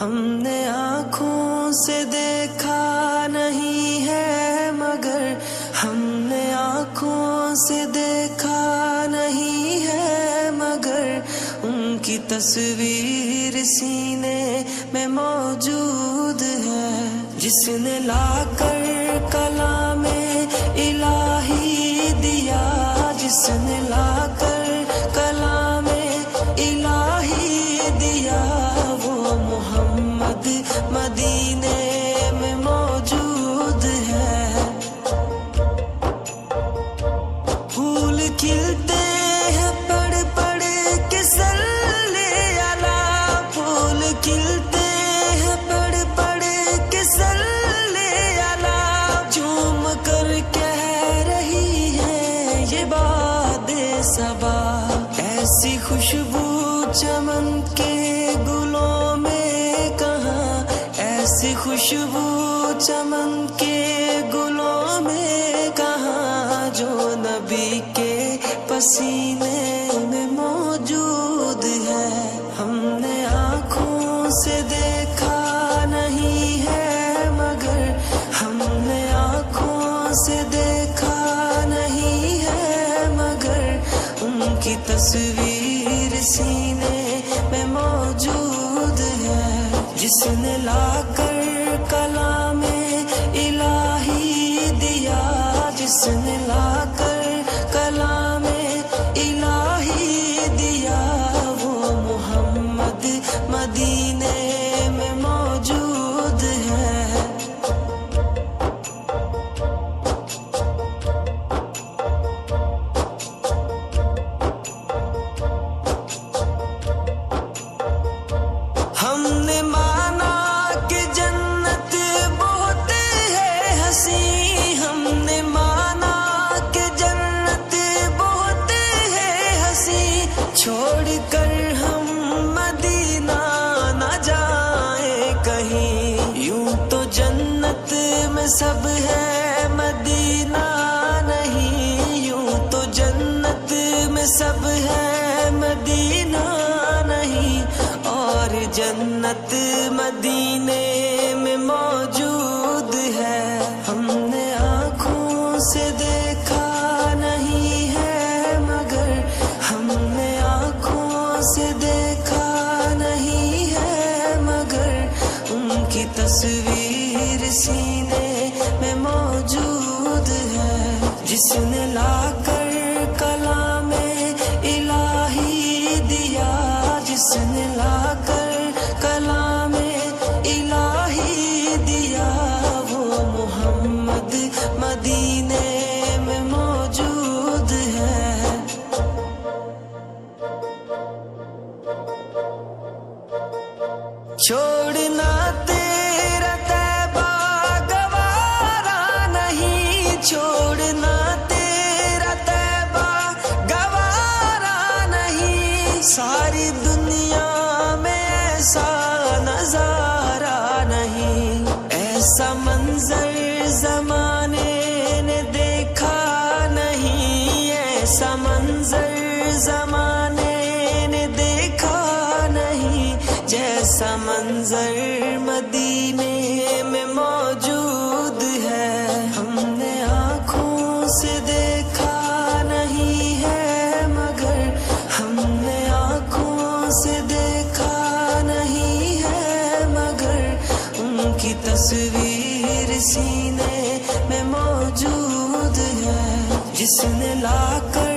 ہم نے آنکھوں سے دیکھا نہیں ہے مگر ہم نے آنکھوں سے دیکھا نہیں ہے مگر ان کی تصویر سینے میں موجود ہے. جس نے لا کر کلام الہی دیا, جس نے لا کر کلام الہی دیا, وہ محمد مدینے میں موجود ہے. پھول کھلتے ہیں پڑھ پڑھ کے صلی علی, پھول کھلتے ہیں پڑھ پڑھ کے صلی علی, جھوم کر کہہ رہی ہے یہ باد صبا. ایسی خوشبو چمن کے گلوں میں کہاں, ایسی خوشبو چمن کے گلوں میں کہاں, جو نبی کے پسینے میں موجود ہے. ہم نے آنکھوں سے دیکھا نہیں ہے مگر ہم نے آنکھوں سے دیکھا نہیں ہے مگر ان کی تصویر سینے میں موجود ہے. جس نے لا کر کلام الہی دیا, جس نے لا کر کلام الہی دیا, وہ محمد مدینے میں موجود ہے. ہم نے مانا کہ جنت بہت ہے حسین, ہم نے مانا کہ جنت بہت ہے حسین, چھوڑ کر ہم مدینہ نہ جائیں کہیں. یوں تو جنت میں سب ہے مدینہ نہیں, یوں تو جنت میں سب ہے مدینہ نہیں, اور جنت مدینے میں موجود ہے. ہم نے آنکھوں سے دیکھا نہیں ہے مگر ہم نے آنکھوں سے دیکھا نہیں ہے مگر ان کی تصویر سینے میں موجود ہے. جس نے لا کر کلام الہی دیا, جس نے لا کر کلام الہی دیا, وہ محمد مدینے میں موجود ہے. چھوڑنا تیرا طیبہ گوارا نہیں, چھوڑنا تیرا طیبہ گوارا نہیں, ساری دنیا میں ایسا نظارہ نہیں, ایسا منظر زمانے نے دیکھا نہیں, ایسا منظر زمانے نے دیکھا نہیں, جیسا منظر مدینے میں موجود ہے. ہم نے آنکھوں سے دیکھا نہیں ہے مگر ہم نے آنکھوں سے دیکھا نہیں ہے مگر ان کی تصویر سینے میں موجود ہے. جس نے لا کر